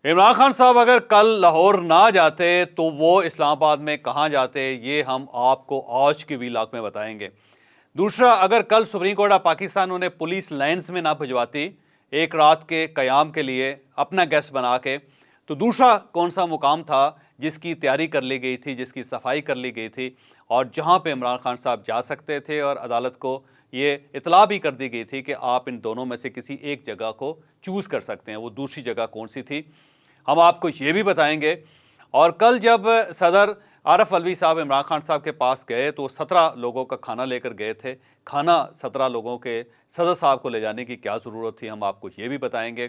عمران خان صاحب اگر کل لاہور نہ جاتے تو وہ اسلام آباد میں کہاں جاتے، یہ ہم آپ کو آج کی ویلاگ میں بتائیں گے۔ دوسرا، اگر کل سپریم کورٹ آف پاکستان انہیں پولیس لائنز میں نہ بھجواتی ایک رات کے قیام کے لیے اپنا گیسٹ بنا کے، تو دوسرا کون سا مقام تھا جس کی تیاری کر لی گئی تھی، جس کی صفائی کر لی گئی تھی، اور جہاں پہ عمران خان صاحب جا سکتے تھے اور عدالت کو یہ اطلاع بھی کر دی گئی تھی کہ آپ ان دونوں میں سے کسی ایک جگہ کو چوز کر سکتے ہیں، وہ دوسری جگہ کون سی تھی، ہم آپ کو یہ بھی بتائیں گے۔ اور کل جب صدر عارف علوی صاحب عمران خان صاحب کے پاس گئے تو 17 لوگوں کا کھانا لے کر گئے تھے، کھانا 17 لوگوں کے صدر صاحب کو لے جانے کی کیا ضرورت تھی، ہم آپ کو یہ بھی بتائیں گے۔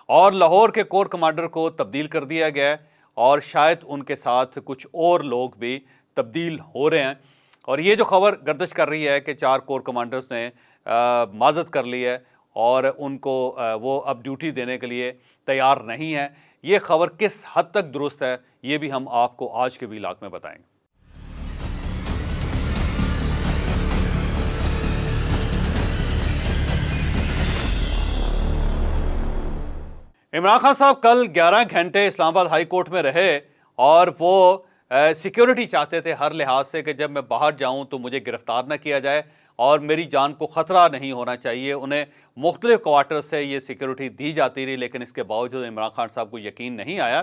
اور لاہور کے کور کمانڈر کو تبدیل کر دیا گیا ہے اور شاید ان کے ساتھ کچھ اور لوگ بھی تبدیل ہو رہے ہیں، اور یہ جو خبر گردش کر رہی ہے کہ 4 کور کمانڈرز نے معذرت کر لی ہے اور ان کو وہ اب ڈیوٹی دینے کے لیے تیار نہیں ہے، یہ خبر کس حد تک درست ہے یہ بھی ہم آپ کو آج کے ویلاگ میں بتائیں گے۔ عمران خان صاحب کل 11 گھنٹے اسلام آباد ہائی کورٹ میں رہے اور وہ سیکیورٹی چاہتے تھے ہر لحاظ سے کہ جب میں باہر جاؤں تو مجھے گرفتار نہ کیا جائے اور میری جان کو خطرہ نہیں ہونا چاہیے۔ انہیں مختلف کوارٹر سے یہ سیکیورٹی دی جاتی رہی، لیکن اس کے باوجود عمران خان صاحب کو یقین نہیں آیا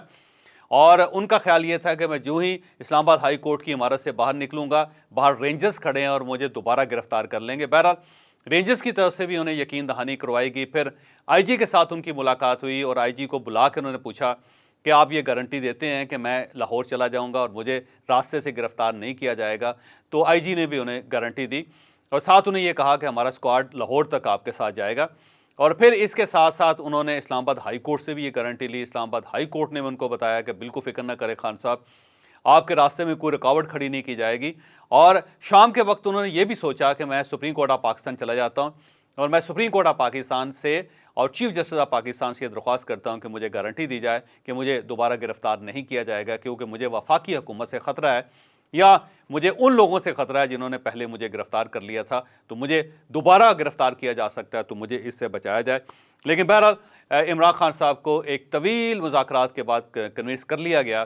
اور ان کا خیال یہ تھا کہ میں جو ہی اسلام آباد ہائی کورٹ کی عمارت سے باہر نکلوں گا، باہر رینجرز کھڑے ہیں اور مجھے دوبارہ گرفتار کر لیں گے۔ بہرحال رینجرز کی طرف سے بھی انہیں یقین دہانی کروائی گئی، پھر آئی جی کے ساتھ ان کی ملاقات ہوئی اور آئی جی کو بلا کے انہوں نے پوچھا کہ آپ یہ گارنٹی دیتے ہیں کہ میں لاہور چلا جاؤں گا اور مجھے راستے سے گرفتار نہیں کیا جائے گا؟ تو آئی جی نے بھی انہیں گارنٹی دی اور ساتھ انہیں یہ کہا کہ ہمارا اسکواڈ لاہور تک آپ کے ساتھ جائے گا، اور پھر اس کے ساتھ ساتھ انہوں نے اسلام آباد ہائی کورٹ سے بھی یہ گارنٹی لی۔ اسلام آباد ہائی کورٹ نے ان کو بتایا کہ بالکل فکر نہ کرے خان صاحب، آپ کے راستے میں کوئی رکاوٹ کھڑی نہیں کی جائے گی۔ اور شام کے وقت انہوں نے یہ بھی سوچا کہ میں سپریم کورٹ آف پاکستان چلا جاتا ہوں اور میں سپریم کورٹ آف پاکستان سے اور چیف جسٹس آف پاکستان سے یہ درخواست کرتا ہوں کہ مجھے گارنٹی دی جائے کہ مجھے دوبارہ گرفتار نہیں کیا جائے گا، کیونکہ مجھے وفاقی حکومت سے خطرہ ہے یا مجھے ان لوگوں سے خطرہ ہے جنہوں نے پہلے مجھے گرفتار کر لیا تھا، تو مجھے دوبارہ گرفتار کیا جا سکتا ہے، تو مجھے اس سے بچایا جائے۔ لیکن بہرحال عمران خان صاحب کو ایک طویل مذاکرات کے بعد کنوینس کر لیا گیا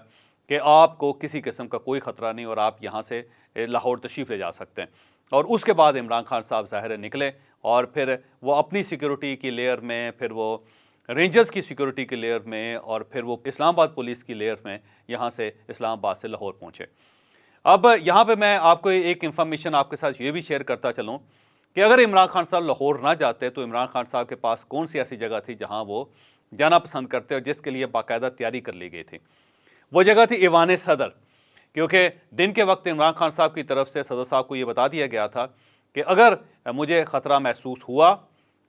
کہ آپ کو کسی قسم کا کوئی خطرہ نہیں اور آپ یہاں سے لاہور تشریف لے جا سکتے ہیں۔ اور اس کے بعد عمران خان صاحب ظاہر نکلے اور پھر وہ اپنی سیکیورٹی کی لیئر میں، پھر وہ رینجرز کی سیکیورٹی کی لیئر میں، اور پھر وہ اسلام آباد پولیس کی لیئر میں یہاں سے اسلام آباد سے لاہور پہنچے۔ اب یہاں پہ میں آپ کو ایک انفارمیشن آپ کے ساتھ یہ بھی شیئر کرتا چلوں کہ اگر عمران خان صاحب لاہور نہ جاتے تو عمران خان صاحب کے پاس کون سی ایسی جگہ تھی جہاں وہ جانا پسند کرتے اور جس کے لیے باقاعدہ تیاری کر لی گئی تھی۔ وہ جگہ تھی ایوان صدر، کیونکہ دن کے وقت عمران خان صاحب کی طرف سے صدر صاحب کو یہ بتا دیا گیا تھا کہ اگر مجھے خطرہ محسوس ہوا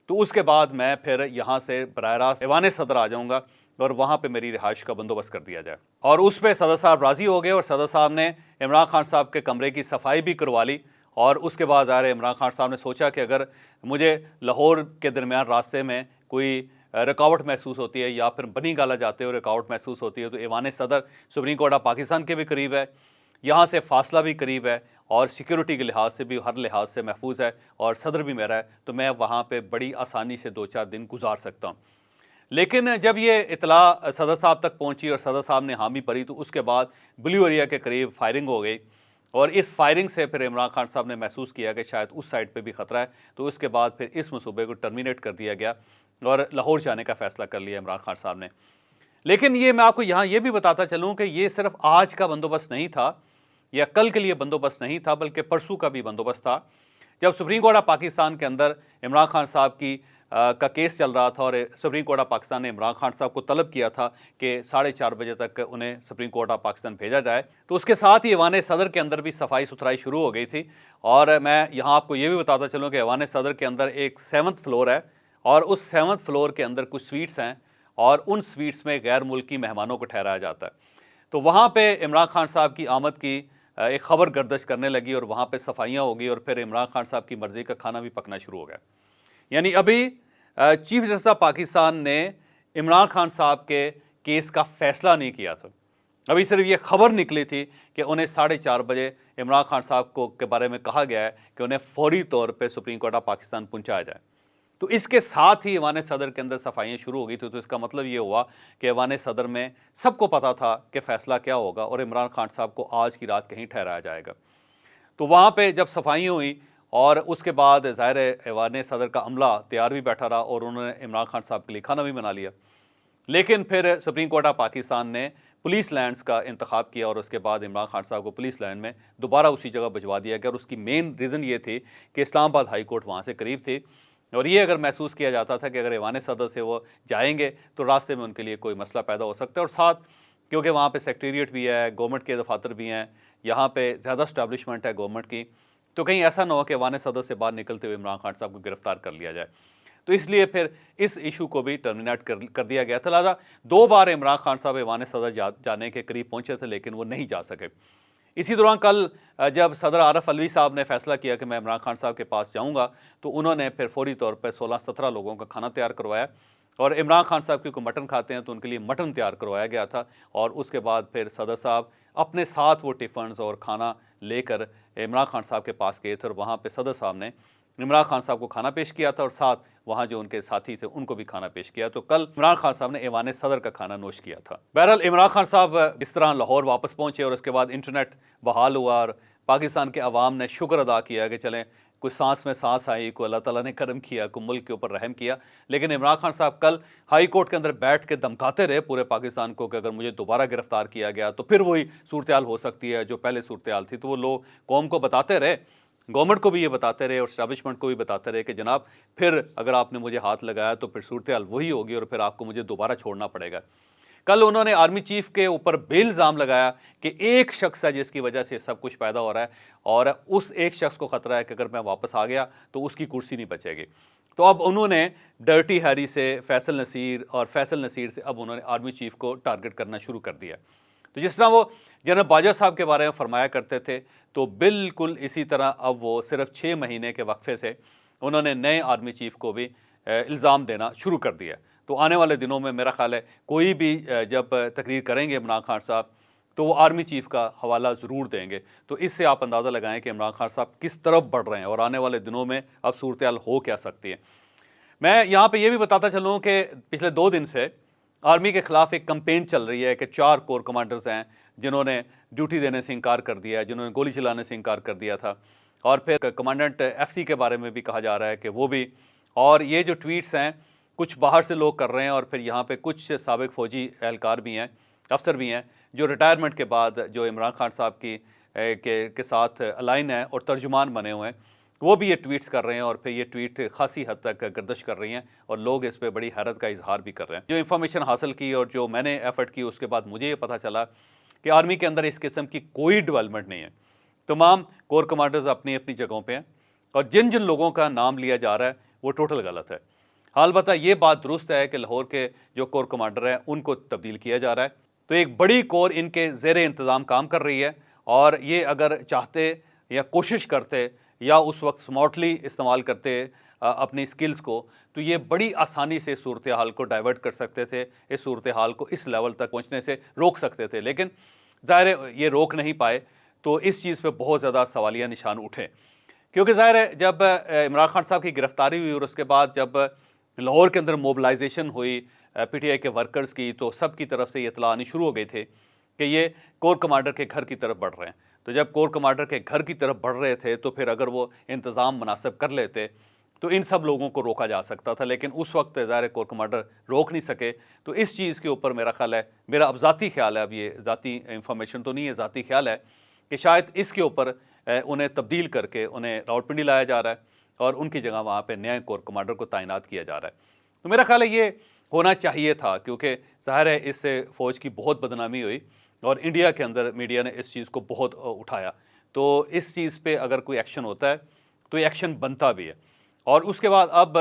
تو اس کے بعد میں پھر یہاں سے براہ راست ایوان صدر آ جاؤں گا اور وہاں پہ میری رہائش کا بندوبست کر دیا جائے۔ اور اس پہ صدر صاحب راضی ہو گئے اور صدر صاحب نے عمران خان صاحب کے کمرے کی صفائی بھی کروا لی، اور اس کے بعد ظاہر عمران خان صاحب نے سوچا کہ اگر مجھے لاہور کے درمیان راستے میں کوئی رکاوٹ محسوس ہوتی ہے یا پھر بنی گالا جاتے ہوئے رکاوٹ محسوس ہوتی ہے تو ایوان صدر سپریم کورٹ آف پاکستان کے بھی قریب ہے، یہاں سے فاصلہ بھی قریب ہے اور سیکیورٹی کے لحاظ سے بھی ہر لحاظ سے محفوظ ہے اور صدر بھی میرا ہے، تو میں وہاں پہ بڑی آسانی سے 2-4 دن گزار سکتا ہوں۔ لیکن جب یہ اطلاع صدر صاحب تک پہنچی اور صدر صاحب نے حامی بھری تو اس کے بعد بلیو ایریا کے قریب فائرنگ ہو گئی، اور اس فائرنگ سے پھر عمران خان صاحب نے محسوس کیا کہ شاید اس سائڈ پہ بھی خطرہ ہے، تو اس کے بعد پھر اس منصوبے کو ٹرمینیٹ کر دیا گیا اور لاہور جانے کا فیصلہ کر لیا عمران خان صاحب نے۔ لیکن یہ میں آپ کو یہاں یہ بھی بتاتا چلوں کہ یہ صرف آج کا بندوبست نہیں تھا یا کل کے لیے بندوبست نہیں تھا، بلکہ پرسوں کا بھی بندوبست تھا۔ جب سپریم کورٹ آف پاکستان کے اندر عمران خان صاحب کا کیس چل رہا تھا اور سپریم کورٹ آف پاکستان نے عمران خان صاحب کو طلب کیا تھا کہ 4:30 بجے تک انہیں سپریم کورٹ آف پاکستان بھیجا جائے، تو اس کے ساتھ ہی ایوان صدر کے اندر بھی صفائی ستھرائی شروع ہو گئی تھی۔ اور میں یہاں آپ کو یہ بھی بتاتا چلوں کہ ایوان صدر کے اندر ایک 7th فلور ہے اور اس 7th فلور کے اندر کچھ سویٹس ہیں اور ان سویٹس میں غیر ملکی مہمانوں کو ٹھہرایا جاتا ہے، تو وہاں پہ عمران خان صاحب کی آمد کی ایک خبر گردش کرنے لگی اور وہاں پہ صفائیاں ہو گئی اور پھر عمران خان صاحب کی مرضی کا کھانا بھی پکنا شروع ہو گیا۔ یعنی ابھی چیف جسٹس آف پاکستان نے عمران خان صاحب کے کیس کا فیصلہ نہیں کیا تھا، ابھی صرف یہ خبر نکلی تھی کہ انہیں 4:30 بجے عمران خان صاحب کو کے بارے میں کہا گیا ہے کہ انہیں فوری طور پہ سپریم کورٹ آف پاکستان پہنچایا جائے۔ تو اس کے ساتھ ہی ایوان صدر کے اندر صفائیاں شروع ہو گئی تھی. تو اس کا مطلب یہ ہوا کہ ایوان صدر میں سب کو پتا تھا کہ فیصلہ کیا ہوگا اور عمران خان صاحب کو آج کی رات کہیں ٹھہرایا جائے گا. تو وہاں پہ جب صفائیاں ہوئیں اور اس کے بعد ظاہر ایوان صدر کا عملہ تیار بھی بیٹھا رہا اور انہوں نے عمران خان صاحب کے لیے کھانا بھی بنا لیا. لیکن پھر سپریم کورٹ آف پاکستان نے پولیس لینڈز کا انتخاب کیا اور اس کے بعد عمران خان صاحب کو پولیس لینڈ میں دوبارہ اسی جگہ بھجوا دیا گیا. اور اس کی مین ریزن یہ تھی کہ اسلام آباد ہائی کورٹ وہاں سے قریب تھی اور یہ اگر محسوس کیا جاتا تھا کہ اگر ایوان صدر سے وہ جائیں گے تو راستے میں ان کے لیے کوئی مسئلہ پیدا ہو سکتا ہے. اور ساتھ کیونکہ وہاں پہ سیکریٹریٹ بھی ہے, گورنمنٹ کے دفاتر بھی ہیں, یہاں پہ زیادہ اسٹیبلشمنٹ ہے گورنمنٹ کی, تو کہیں ایسا نہ ہو کہ ایوان صدر سے باہر نکلتے ہوئے عمران خان صاحب کو گرفتار کر لیا جائے. تو اس لیے پھر اس ایشو کو بھی ٹرمینیٹ کر دیا گیا تھا. لہٰذا 2 بار عمران خان صاحب ایوان صدر جانے کے قریب پہنچے تھے لیکن وہ نہیں جا سکے. اسی دوران کل جب صدر عارف علوی صاحب نے فیصلہ کیا کہ میں عمران خان صاحب کے پاس جاؤں گا تو انہوں نے پھر فوری طور پہ 16-17 لوگوں کا کھانا تیار کروایا اور عمران خان صاحب کیونکہ مٹن کھاتے ہیں تو ان کے لیے مٹن تیار کروایا گیا تھا. اور اس کے بعد پھر صدر صاحب اپنے ساتھ وہ ٹفنز اور کھانا لے کر عمران خان صاحب کے پاس گئے تھے اور وہاں پہ صدر صاحب نے عمران خان صاحب کو کھانا پیش کیا تھا اور ساتھ وہاں جو ان کے ساتھی تھے ان کو بھی کھانا پیش کیا. تو کل عمران خان صاحب نے ایوان صدر کا کھانا نوش کیا تھا. بہرحال عمران خان صاحب اس طرح لاہور واپس پہنچے اور اس کے بعد انٹرنیٹ بحال ہوا اور پاکستان کے عوام نے شکر ادا کیا کہ چلیں کوئی سانس میں سانس آئی, کوئی اللہ تعالیٰ نے کرم کیا, کوئی ملک کے اوپر رحم کیا. لیکن عمران خان صاحب کل ہائی کورٹ کے اندر بیٹھ کے دمکاتے رہے پورے پاکستان کو کہ اگر مجھے دوبارہ گرفتار کیا گیا تو پھر وہی صورتحال ہو سکتی ہے جو پہلے صورتحال تھی. تو وہ لوگ قوم کو بتاتے رہے, گورنمنٹ کو بھی یہ بتاتے رہے اور اسٹیبلشمنٹ کو بھی بتاتے رہے کہ جناب پھر اگر آپ نے مجھے ہاتھ لگایا تو پھر صورتحال وہی ہوگی اور پھر آپ کو مجھے دوبارہ چھوڑنا پڑے گا. کل انہوں نے آرمی چیف کے اوپر بے الزام لگایا کہ ایک شخص ہے جس کی وجہ سے سب کچھ پیدا ہو رہا ہے اور اس ایک شخص کو خطرہ ہے کہ اگر میں واپس آ گیا تو اس کی کرسی نہیں بچے گی. تو اب انہوں نے ڈرٹی ہیری سے فیصل نصیر اور فیصل نصیر سے اب انہوں نے آرمی چیف کو ٹارگٹ کرنا شروع کر دیا. تو جس طرح وہ جنرل باجوہ صاحب کے بارے میں فرمایا کرتے تھے تو بالکل اسی طرح اب وہ صرف 6 مہینے کے وقفے سے انہوں نے نئے آرمی چیف کو بھی الزام دینا شروع کر دیا. تو آنے والے دنوں میں میرا خیال ہے کوئی بھی جب تقریر کریں گے عمران خان صاحب تو وہ آرمی چیف کا حوالہ ضرور دیں گے. تو اس سے آپ اندازہ لگائیں کہ عمران خان صاحب کس طرف بڑھ رہے ہیں اور آنے والے دنوں میں اب صورتحال ہو کیا سکتی ہے. میں یہاں پہ یہ بھی بتاتا چلوں کہ پچھلے 2 دن سے آرمی کے خلاف ایک کمپین چل رہی ہے کہ 4 کور کمانڈرز ہیں جنہوں نے ڈیوٹی دینے سے انکار کر دیا ہے, جنہوں نے گولی چلانے سے انکار کر دیا تھا. اور پھر کمانڈنٹ ایف سی کے بارے میں بھی کہا جا رہا ہے کہ وہ بھی. اور یہ جو ٹویٹس ہیں کچھ باہر سے لوگ کر رہے ہیں اور پھر یہاں پہ کچھ سابق فوجی اہلکار بھی ہیں, افسر بھی ہیں جو ریٹائرمنٹ کے بعد جو عمران خان صاحب کے ساتھ الائن ہیں اور ترجمان بنے ہوئے ہیں, وہ بھی یہ ٹویٹس کر رہے ہیں اور پھر یہ ٹویٹ خاصی حد تک گردش کر رہی ہیں اور لوگ اس پہ بڑی حیرت کا اظہار بھی کر رہے ہیں. جو انفارمیشن حاصل کی اور جو میں نے ایفرٹ کی اس کے بعد مجھے یہ پتہ چلا کہ آرمی کے اندر اس قسم کی کوئی ڈیولپمنٹ نہیں ہے. تمام کور کمانڈرز اپنی اپنی جگہوں پہ ہیں اور جن جن لوگوں کا نام لیا جا رہا ہے وہ ٹوٹل غلط ہے. البتہ یہ بات درست ہے کہ لاہور کے جو کور کمانڈر ہیں ان کو تبدیل کیا جا رہا ہے. تو ایک بڑی کور ان کے زیر انتظام کام کر رہی ہے اور یہ اگر چاہتے یا کوشش کرتے یا اس وقت سمارٹلی استعمال کرتے اپنی سکلز کو تو یہ بڑی آسانی سے صورتحال کو ڈائیورٹ کر سکتے تھے, اس صورتحال کو اس لیول تک پہنچنے سے روک سکتے تھے. لیکن ظاہر ہے یہ روک نہیں پائے تو اس چیز پہ بہت زیادہ سوالیہ نشان اٹھے کیونکہ ظاہر ہے جب عمران خان صاحب کی گرفتاری ہوئی اور اس کے بعد جب لاہور کے اندر موبلائزیشن ہوئی پی ٹی آئی کے ورکرز کی تو سب کی طرف سے یہ اطلاع آنی شروع ہو گئی تھی کہ یہ کور کمانڈر کے گھر کی طرف بڑھ رہے ہیں. تو جب کور کمانڈر کے گھر کی طرف بڑھ رہے تھے تو پھر اگر وہ انتظام مناسب کر لیتے تو ان سب لوگوں کو روکا جا سکتا تھا. لیکن اس وقت ظاہر کور کمانڈر روک نہیں سکے. تو اس چیز کے اوپر میرا خیال ہے, میرا اب ذاتی خیال ہے, اب یہ ذاتی انفارمیشن تو نہیں ہے, ذاتی خیال ہے کہ شاید اس کے اوپر انہیں تبدیل کر کے انہیں راولپنڈی لایا جا رہا ہے اور ان کی جگہ وہاں پہ نئے کور کمانڈر کو تعینات کیا جا رہا ہے. تو میرا خیال ہے یہ ہونا چاہیے تھا کیونکہ ظاہر ہے اس سے فوج کی بہت بدنامی ہوئی اور انڈیا کے اندر میڈیا نے اس چیز کو بہت اٹھایا. تو اس چیز پہ اگر کوئی ایکشن ہوتا ہے تو یہ ایکشن بنتا بھی ہے. اور اس کے بعد اب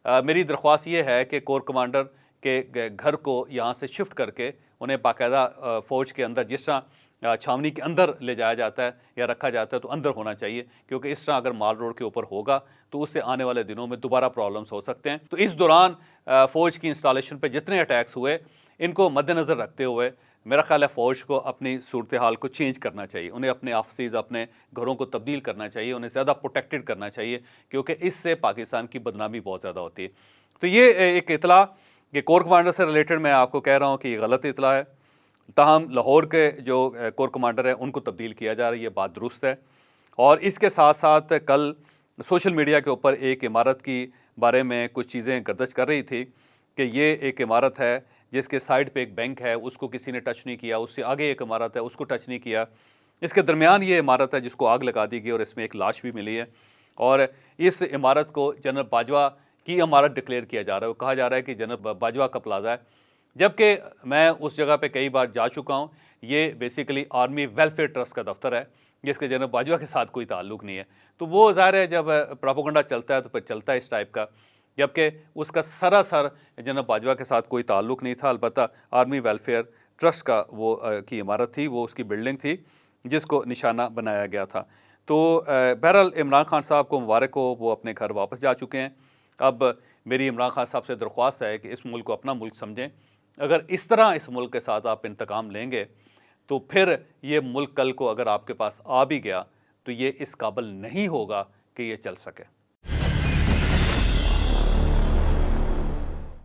میری درخواست یہ ہے کہ کور کمانڈر کے گھر کو یہاں سے شفٹ کر کے انہیں باقاعدہ فوج کے اندر جس طرح چھاونی کے اندر لے جایا جاتا ہے یا رکھا جاتا ہے تو اندر ہونا چاہیے کیونکہ اس طرح اگر مال روڈ کے اوپر ہوگا تو اس سے آنے والے دنوں میں دوبارہ پرابلمس ہو سکتے ہیں. تو اس دوران فوج کی انسٹالیشن پہ جتنے اٹیکس ہوئے ان کو مد نظر رکھتے ہوئے میرا خیال ہے فوج کو اپنی صورتحال کو چینج کرنا چاہیے، انہیں اپنے آفسز اپنے گھروں کو تبدیل کرنا چاہیے، انہیں زیادہ پروٹیکٹڈ کرنا چاہیے، کیونکہ اس سے پاکستان کی بدنامی بہت زیادہ ہوتی ہے۔ تو یہ ایک اطلاع کہ کور کمانڈر سے ریلیٹڈ میں آپ کو کہہ رہا ہوں کہ یہ غلط اطلاع ہے، تاہم لاہور کے جو کور کمانڈر ہیں ان کو تبدیل کیا جا رہا ہے، یہ بات درست ہے۔ اور اس کے ساتھ ساتھ کل سوشل میڈیا کے اوپر ایک عمارت کی بارے میں کچھ چیزیں گردش کر رہی تھی کہ یہ ایک عمارت ہے جس کے سائڈ پہ ایک بینک ہے، اس کو کسی نے ٹچ نہیں کیا، اس سے آگے ایک عمارت ہے، اس کو ٹچ نہیں کیا، اس کے درمیان یہ عمارت ہے جس کو آگ لگا دی گئی اور اس میں ایک لاش بھی ملی ہے، اور اس عمارت کو جنرل باجوہ کی عمارت ڈکلیئر کیا جا رہا ہے، وہ کہا جا رہا ہے کہ جنرل باجوہ کا پلازا ہے، جبکہ میں اس جگہ پہ کئی بار جا چکا ہوں، یہ بیسیکلی آرمی ویلفیئر ٹرسٹ کا دفتر ہے جس کے جنرل باجوہ کے ساتھ کوئی تعلق نہیں ہے۔ تو وہ ظاہر ہے جب پراپوگنڈا چلتا ہے تو پھر چلتا ہے اس ٹائپ کا، جبکہ اس کا سراسر جنرل باجوہ کے ساتھ کوئی تعلق نہیں تھا، البتہ آرمی ویلفیئر ٹرسٹ کا وہ کی عمارت تھی، وہ اس کی بلڈنگ تھی جس کو نشانہ بنایا گیا تھا۔ تو بہرحال عمران خان صاحب کو مبارک ہو، وہ اپنے گھر واپس جا چکے ہیں۔ اب میری عمران خان صاحب سے درخواست ہے کہ اس ملک کو اپنا ملک سمجھیں، اگر اس طرح اس ملک کے ساتھ آپ انتقام لیں گے تو پھر یہ ملک کل کو اگر آپ کے پاس آ بھی گیا تو یہ اس قابل نہیں ہوگا کہ یہ چل سکے۔